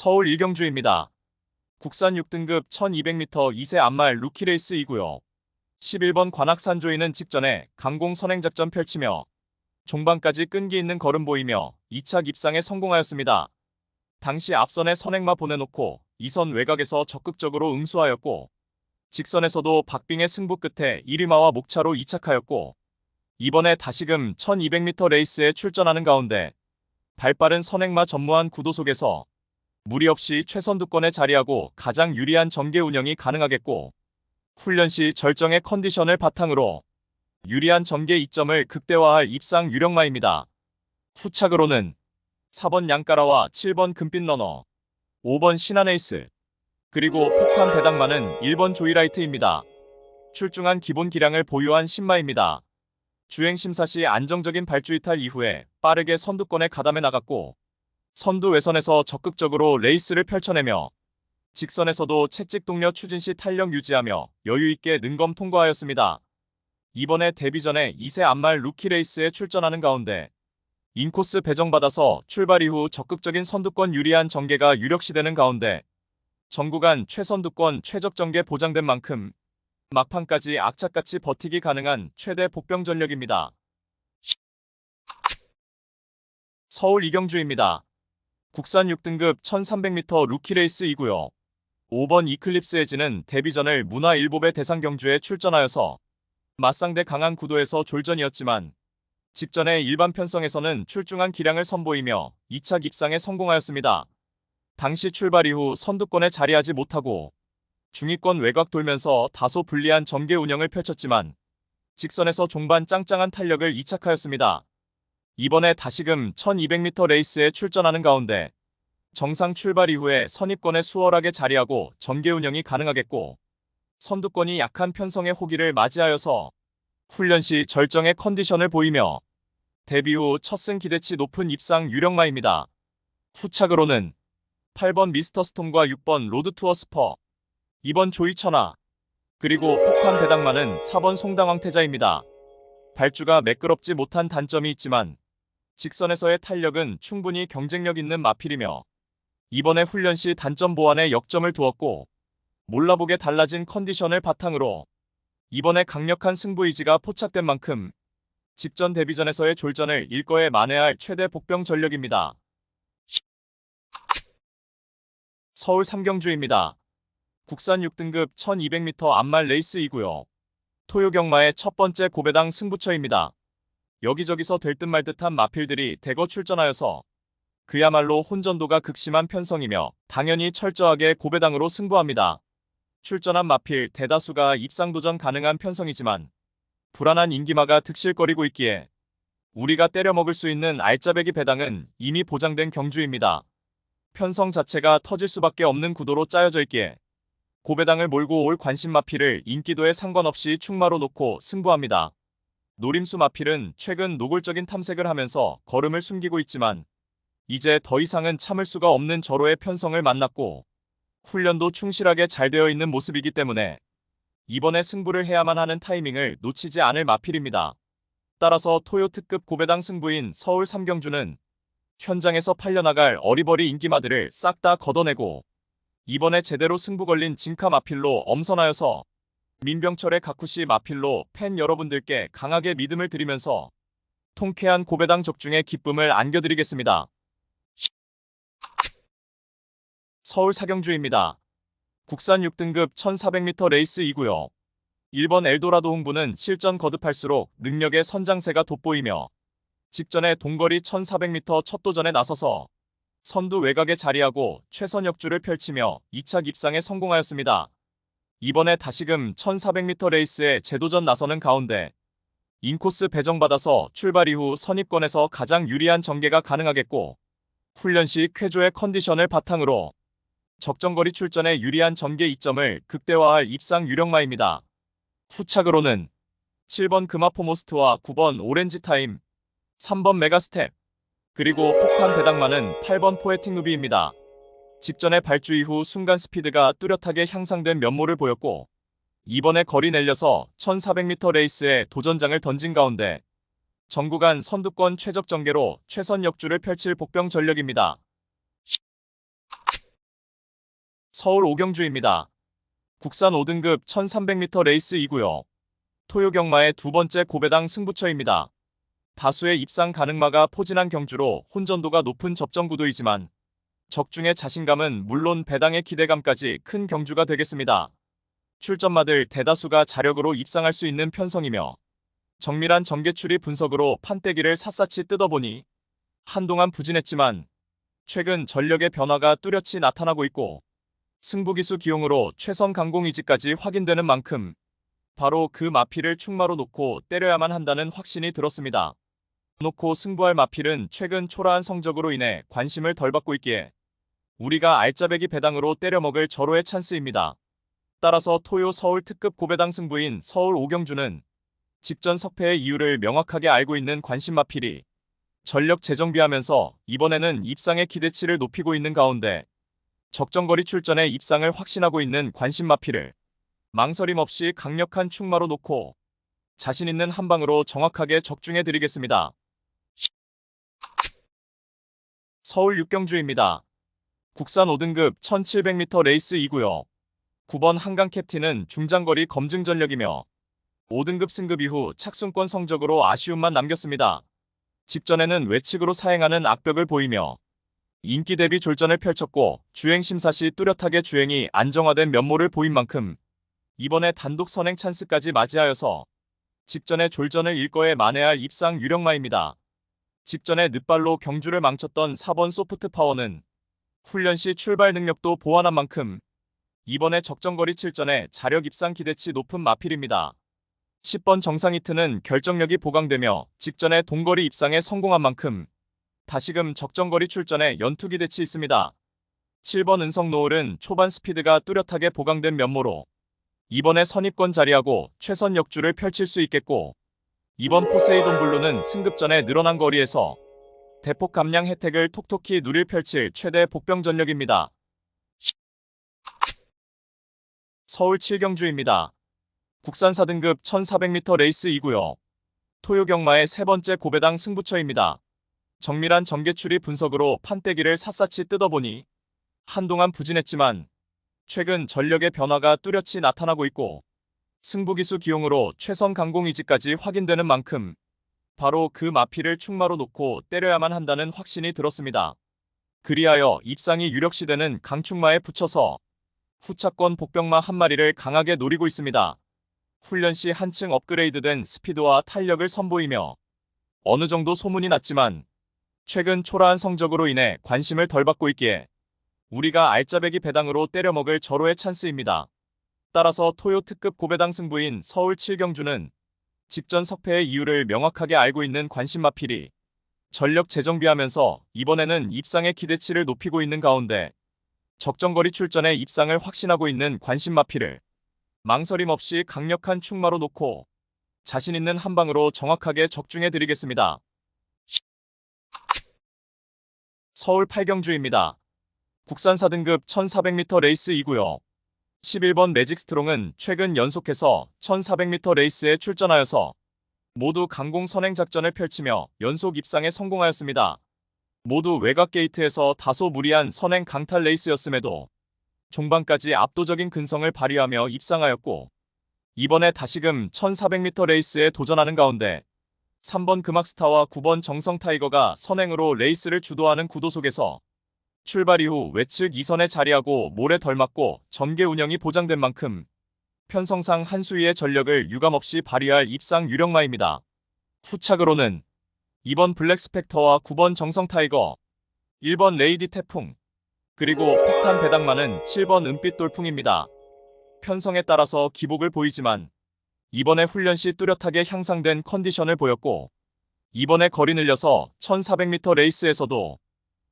서울 일경주입니다. 국산 6등급 1200m 2세 암말 루키레이스2구요. 11번 관악산 조이는 직전에 강공 선행작전 펼치며 종반까지 끈기 있는 걸음 보이며 2차 입상에 성공하였습니다. 당시 앞선에 선행마 보내놓고 2선 외곽에서 적극적으로 응수하였고 직선에서도 박빙의 승부 끝에 1위마와 목차로 2착하였고 이번에 다시금 1200m 레이스에 출전하는 가운데 발빠른 선행마 전무한 구도 속에서 무리 없이 최선두권에 자리하고 가장 유리한 전개 운영이 가능하겠고 훈련 시 절정의 컨디션을 바탕으로 유리한 전개 이점을 극대화할 입상 유력마입니다. 후착으로는 4번 양가라와 7번 금빛 러너, 5번 신한에이스, 그리고 폭탄 배당마는 1번 조이라이트입니다. 출중한 기본 기량을 보유한 신마입니다. 주행심사 시 안정적인 발주 이탈 이후에 빠르게 선두권에 가담해 나갔고 선두 외선에서 적극적으로 레이스를 펼쳐내며 직선에서도 채찍 동력 추진 시 탄력 유지하며 여유있게 능검 통과하였습니다. 이번에 데뷔전에 2세 암말 루키 레이스에 출전하는 가운데 인코스 배정받아서 출발 이후 적극적인 선두권 유리한 전개가 유력시되는 가운데 전구간 최선두권 최적 전개 보장된 만큼 막판까지 악착같이 버티기 가능한 최대 복병 전력입니다. 서울 이경주입니다. 국산 6등급 1300m 루키레이스2구요. 5번 이클립스 에지는 데뷔전을 문화일보배 대상경주에 출전하여서 맞상대 강한 구도에서 졸전이었지만 직전의 일반 편성에서는 출중한 기량을 선보이며 2차 입상에 성공하였습니다. 당시 출발 이후 선두권에 자리하지 못하고 중위권 외곽 돌면서 다소 불리한 전개 운영을 펼쳤지만 직선에서 종반 짱짱한 탄력을 이착하였습니다. 이번에 다시금 1200m 레이스에 출전하는 가운데 정상 출발 이후에 선입권에 수월하게 자리하고 전개 운영이 가능하겠고 선두권이 약한 편성의 호기를 맞이하여서 훈련 시 절정의 컨디션을 보이며 데뷔 후 첫 승 기대치 높은 입상 유력마입니다. 후착으로는 8번 미스터 스톰과 6번 로드 투어 스퍼, 2번 조이천하, 그리고 폭탄 배당마는 4번 송당황태자입니다. 발주가 매끄럽지 못한 단점이 있지만 직선에서의 탄력은 충분히 경쟁력 있는 마필이며 이번에 훈련 시 단점 보완에 역점을 두었고 몰라보게 달라진 컨디션을 바탕으로 이번에 강력한 승부의지가 포착된 만큼 직전 데뷔전에서의 졸전을 일거에 만회할 최대 복병 전력입니다. 서울 삼경주입니다. 국산 6등급 1200m 암말 레이스2구요. 토요경마의 첫 번째 고배당 승부처입니다. 여기저기서 될 듯 말 듯한 마필들이 대거 출전하여서 그야말로 혼전도가 극심한 편성이며 당연히 철저하게 고배당으로 승부합니다. 출전한 마필 대다수가 입상도전 가능한 편성이지만 불안한 인기마가 득실거리고 있기에 우리가 때려먹을 수 있는 알짜배기 배당은 이미 보장된 경주입니다. 편성 자체가 터질 수밖에 없는 구도로 짜여져 있기에 고배당을 몰고 올 관심 마필을 인기도에 상관없이 충마로 놓고 승부합니다. 노림수 마필은 최근 노골적인 탐색을 하면서 걸음을 숨기고 있지만 이제 더 이상은 참을 수가 없는 절호의 편성을 만났고 훈련도 충실하게 잘 되어 있는 모습이기 때문에 이번에 승부를 해야만 하는 타이밍을 놓치지 않을 마필입니다. 따라서 토요 특급 고배당 승부인 서울 삼경주는 현장에서 팔려나갈 어리버리 인기마들을 싹 다 걷어내고 이번에 제대로 승부 걸린 진카 마필로 엄선하여서 민병철의 가쿠시 마필로 팬 여러분들께 강하게 믿음을 드리면서 통쾌한 고배당 적중의 기쁨을 안겨드리겠습니다. 서울 사경주입니다. 국산 6등급 1400m 레이스2구요. 1번 엘도라도 홍보는 실전 거듭할수록 능력의 선장세가 돋보이며 직전에 동거리 1400m 첫 도전에 나서서 선두 외곽에 자리하고 최선 역주를 펼치며 2차 입상에 성공하였습니다. 이번에 다시금 1400m 레이스에 재도전 나서는 가운데 인코스 배정받아서 출발 이후 선입권에서 가장 유리한 전개가 가능하겠고 훈련 시 쾌조의 컨디션을 바탕으로 적정거리 출전에 유리한 전개 이점을 극대화할 입상 유력마입니다. 후착으로는 7번 금화포모스트와 9번 오렌지타임, 3번 메가스텝, 그리고 폭탄 배당마는 8번 포에틱 루비입니다. 직전의 발주 이후 순간 스피드가 뚜렷하게 향상된 면모를 보였고 이번에 거리 내려서 1400m 레이스에 도전장을 던진 가운데 전구간 선두권 최적 전개로 최선 역주를 펼칠 복병 전력입니다. 서울 오경주입니다. 국산 5등급 1300m 레이스이고요. 토요 경마의 두 번째 고배당 승부처입니다. 다수의 입상 가능마가 포진한 경주로 혼전도가 높은 접전 구도이지만 적중의 자신감은 물론 배당의 기대감까지 큰 경주가 되겠습니다. 출전마들 대다수가 자력으로 입상할 수 있는 편성이며 정밀한 정계추리 분석으로 판때기를 샅샅이 뜯어보니 한동안 부진했지만 최근 전력의 변화가 뚜렷이 나타나고 있고 승부기수 기용으로 최선 강공 의지까지 확인되는 만큼 바로 그 마필을 충마로 놓고 때려야만 한다는 확신이 들었습니다. 놓고 승부할 마필은 최근 초라한 성적으로 인해 관심을 덜 받고 있기에 우리가 알짜배기 배당으로 때려먹을 절호의 찬스입니다. 따라서 토요 서울 특급 고배당 승부인 서울 오경주는 직전 석패의 이유를 명확하게 알고 있는 관심 마필이 전력 재정비하면서 이번에는 입상의 기대치를 높이고 있는 가운데 적정거리 출전에 입상을 확신하고 있는 관심 마필을 망설임 없이 강력한 충마로 놓고 자신 있는 한 방으로 정확하게 적중해 드리겠습니다. 서울 육경주입니다. 국산 5등급 1700m 레이스이고요. 9번 한강 캡틴은 중장거리 검증 전력이며 5등급 승급 이후 착순권 성적으로 아쉬움만 남겼습니다. 직전에는 외측으로 사행하는 악벽을 보이며 인기 대비 졸전을 펼쳤고 주행 심사 시 뚜렷하게 주행이 안정화된 면모를 보인 만큼 이번에 단독 선행 찬스까지 맞이하여서 직전에 졸전을 일거에 만회할 입상 유력마입니다. 직전에 늦발로 경주를 망쳤던 4번 소프트 파워는 훈련 시 출발 능력도 보완한 만큼 이번에 적정거리 7전에 자력 입상 기대치 높은 마필입니다. 10번 정상히트는 결정력이 보강되며 직전에 동거리 입상에 성공한 만큼 다시금 적정거리 출전에 연투 기대치 있습니다. 7번 은성노을은 초반 스피드가 뚜렷하게 보강된 면모로 이번에 선입권 자리하고 최선 역주를 펼칠 수 있겠고 이번 포세이돈 블루는 승급전에 늘어난 거리에서 대폭 감량 혜택을 톡톡히 누릴 펼칠 최대 복병 전력입니다. 서울 7경주입니다. 국산 4등급 1400m 레이스이고요. 토요 경마의 세 번째 고배당 승부처입니다. 정밀한 정계추리 분석으로 판때기를 샅샅이 뜯어보니 한동안 부진했지만 최근 전력의 변화가 뚜렷이 나타나고 있고 승부기수 기용으로 최선 강공 의지까지 확인되는 만큼 바로 그 마필을 충마로 놓고 때려야만 한다는 확신이 들었습니다. 그리하여 입상이 유력시되는 강충마에 붙여서 후차권 복병마 한 마리를 강하게 노리고 있습니다. 훈련 시 한층 업그레이드된 스피드와 탄력을 선보이며 어느 정도 소문이 났지만 최근 초라한 성적으로 인해 관심을 덜 받고 있기에 우리가 알짜배기 배당으로 때려먹을 절호의 찬스입니다. 따라서 토요 특급 고배당 승부인 서울 7경주는 직전 석패의 이유를 명확하게 알고 있는 관심 마필이 전력 재정비하면서 이번에는 입상의 기대치를 높이고 있는 가운데 적정거리 출전에 입상을 확신하고 있는 관심 마필을 망설임 없이 강력한 충마로 놓고 자신 있는 한 방으로 정확하게 적중해 드리겠습니다. 서울 8경주입니다. 국산 4등급 1400m 레이스이고요. 11번 매직 스트롱은 최근 연속해서 1400m 레이스에 출전하여서 모두 강공 선행 작전을 펼치며 연속 입상에 성공하였습니다. 모두 외곽 게이트에서 다소 무리한 선행 강탈 레이스였음에도 종반까지 압도적인 근성을 발휘하며 입상하였고 이번에 다시금 1400m 레이스에 도전하는 가운데 3번 금악스타와 9번 정성타이거가 선행으로 레이스를 주도하는 구도 속에서 출발 이후 외측 2선에 자리하고 모래 덜 맞고 전개 운영이 보장된 만큼 편성상 한 수위의 전력을 유감없이 발휘할 입상 유력마입니다. 후착으로는 2번 블랙스펙터와 9번 정성타이거, 1번 레이디 태풍, 그리고 폭탄 배당마는 7번 은빛 돌풍입니다. 편성에 따라서 기복을 보이지만 이번에 훈련 시 뚜렷하게 향상된 컨디션을 보였고 이번에 거리 늘려서 1400m 레이스에서도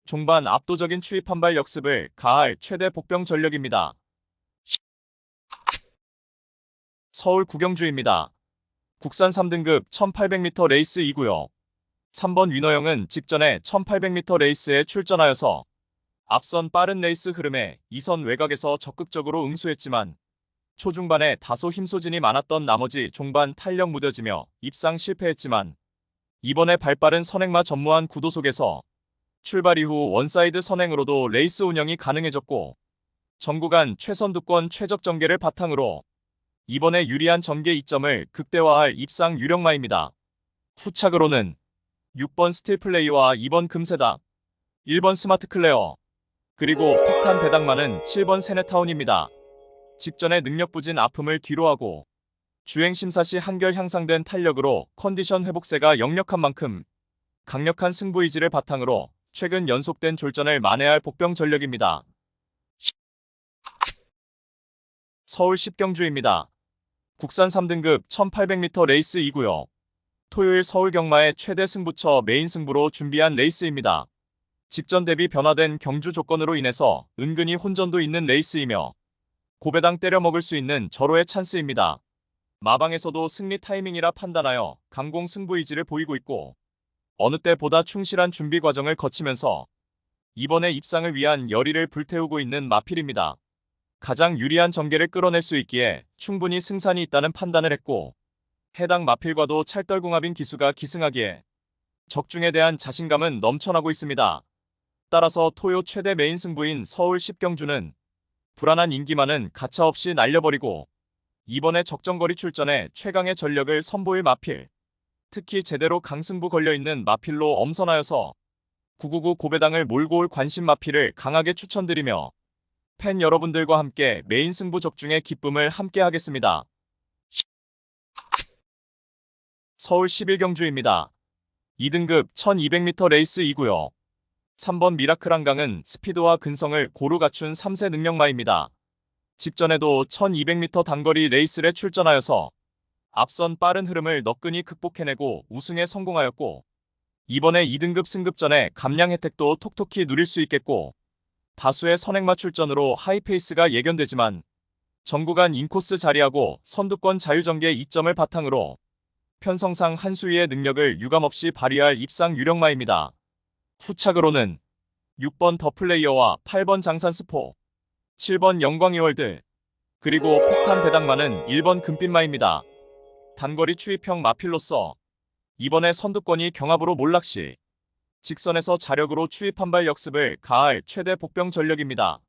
종반 압도적인 추입 한발 역습을 가할 최대 복병 전력입니다. 서울 구경주입니다. 국산 3등급 1800m 레이스이고요. 3번 위너영은 직전에 1800m 레이스에 출전하여서 앞선 빠른 레이스 흐름에 2선 외곽에서 적극적으로 응수했지만 초중반에 다소 힘소진이 많았던 나머지 종반 탄력 무뎌지며 입상 실패했지만 이번에 발빠른 선행마 전무한 구도 속에서 출발 이후 원사이드 선행으로도 레이스 운영이 가능해졌고 전구간 최선두권 최적 전개를 바탕으로 이번에 유리한 전개 이점을 극대화할 입상 유력마입니다. 후착으로는 6번 스틸플레이와 2번 금세다, 1번 스마트 클레어, 그리고 폭탄 배당만은 7번 세네타운입니다. 직전에 능력 부진 아픔을 뒤로하고 주행 심사 시 한결 향상된 탄력으로 컨디션 회복세가 역력한 만큼 강력한 승부 의지를 바탕으로 최근 연속된 졸전을 만회할 복병 전력입니다. 서울 10경주입니다. 국산 3등급 1800m 레이스 2구요. 토요일 서울 경마의 최대 승부처 메인 승부로 준비한 레이스입니다. 직전 대비 변화된 경주 조건으로 인해서 은근히 혼전도 있는 레이스이며 고배당 때려 먹을 수 있는 절호의 찬스입니다. 마방에서도 승리 타이밍이라 판단하여 강공 승부 의지를 보이고 있고 어느 때보다 충실한 준비 과정을 거치면서 이번에 입상을 위한 열의를 불태우고 있는 마필입니다. 가장 유리한 전개를 끌어낼 수 있기에 충분히 승산이 있다는 판단을 했고 해당 마필과도 찰떨궁합인 기수가 기승하기에 적중에 대한 자신감은 넘쳐나고 있습니다. 따라서 토요 최대 메인 승부인 서울 10경주는 불안한 인기만은 가차없이 날려버리고 이번에 적정거리 출전에 최강의 전력을 선보일 마필, 특히 제대로 강승부 걸려있는 마필로 엄선하여서 999 고배당을 몰고 올 관심 마필을 강하게 추천드리며 팬 여러분들과 함께 메인 승부 적중의 기쁨을 함께 하겠습니다. 서울 11경주입니다. 2등급 1200m 레이스 2구요. 3번 미라클 한강은 스피드와 근성을 고루 갖춘 3세 능력마입니다. 직전에도 1200m 단거리 레이스에 출전하여서 앞선 빠른 흐름을 너끈히 극복해내고 우승에 성공하였고 이번에 2등급 승급전에 감량 혜택도 톡톡히 누릴 수 있겠고 다수의 선행마 출전으로 하이페이스가 예견되지만 전구간 인코스 자리하고 선두권 자유전개 이점을 바탕으로 편성상 한 수위의 능력을 유감없이 발휘할 입상 유력마입니다. 후착으로는 6번 더 플레이어와 8번 장산스포, 7번 영광이월드, 그리고 폭탄 배당만은 1번 금빛마입니다. 단거리 추입형 마필로서 이번에 선두권이 경합으로 몰락시 직선에서 자력으로 추입 한발 역습을 가할 최대 복병 전력입니다.